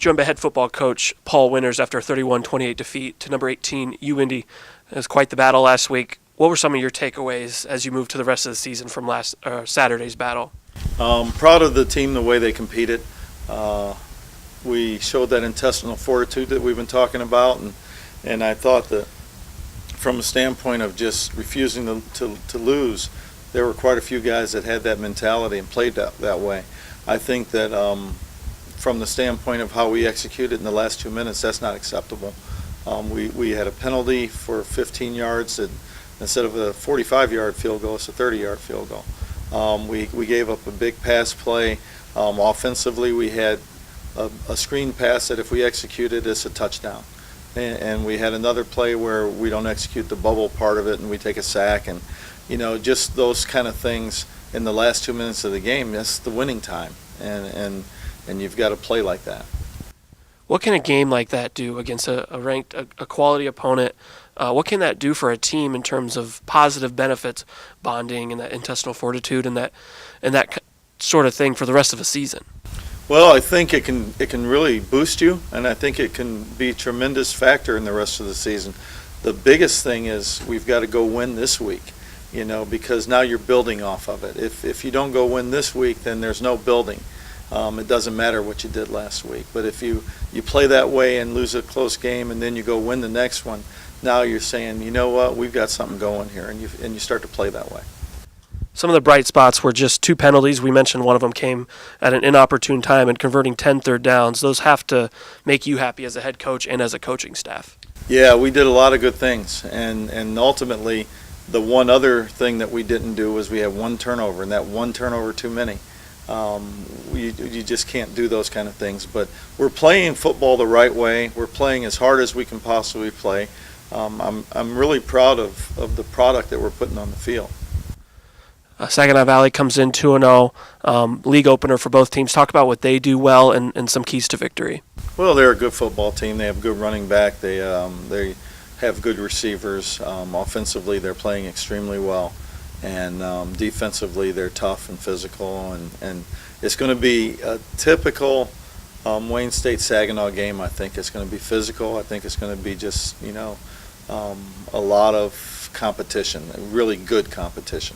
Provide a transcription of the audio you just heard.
joined by head football coach Paul Winters after a 31-28 defeat to number 18 UIndy. It was quite the battle last week. What were some of your takeaways as you move to the rest of the season from last Saturday's battle? Proud of the team, the way they competed. We showed that intestinal fortitude that we've been talking about, and I thought that from a standpoint of just refusing to lose, there were quite a few guys that had that mentality and played that way. I think that from the standpoint of how we executed in the last 2 minutes, that's not acceptable. We had a penalty for 15 yards that instead of a 45-yard field goal, it's a 30-yard field goal. We gave up a big pass play. Offensively, we had a screen pass that if we executed, it's a touchdown. And we had another play where we don't execute the bubble part of it and we take a sack. And, just those kind of things in the last 2 minutes of the game, that's the winning time. And you've got to play like that. What can a game like that do against a ranked, a quality opponent? What can that do for a team in terms of positive benefits, bonding, and that intestinal fortitude, and that sort of thing for the rest of a season? Well, I think it can really boost you, and I think it can be a tremendous factor in the rest of the season. The biggest thing is we've got to go win this week, because now you're building off of it. If you don't go win this week, then there's no building. It doesn't matter what you did last week. But if you play that way and lose a close game and then you go win the next one, now you're saying, you know what, we've got something going here, and you start to play that way. Some of the bright spots were just 2 penalties. We mentioned one of them came at an inopportune time and converting 10 third downs. Those have to make you happy as a head coach and as a coaching staff. Yeah, we did a lot of good things, and ultimately the one other thing that we didn't do was we had 1 turnover, and that 1 turnover too many. You just can't do those kind of things. But we're playing football the right way. We're playing as hard as we can possibly play. I'm really proud of the product that we're putting on the field. Saginaw Valley comes in 2-0, league opener for both teams. Talk about what they do well and some keys to victory. Well, they're a good football team. They have a good running back. They have good receivers. Offensively, they're playing extremely well. And defensively, they're tough and physical. And it's going to be a typical Wayne State Saginaw game. I think it's going to be physical. I think it's going to be just, a lot of competition, really good competition.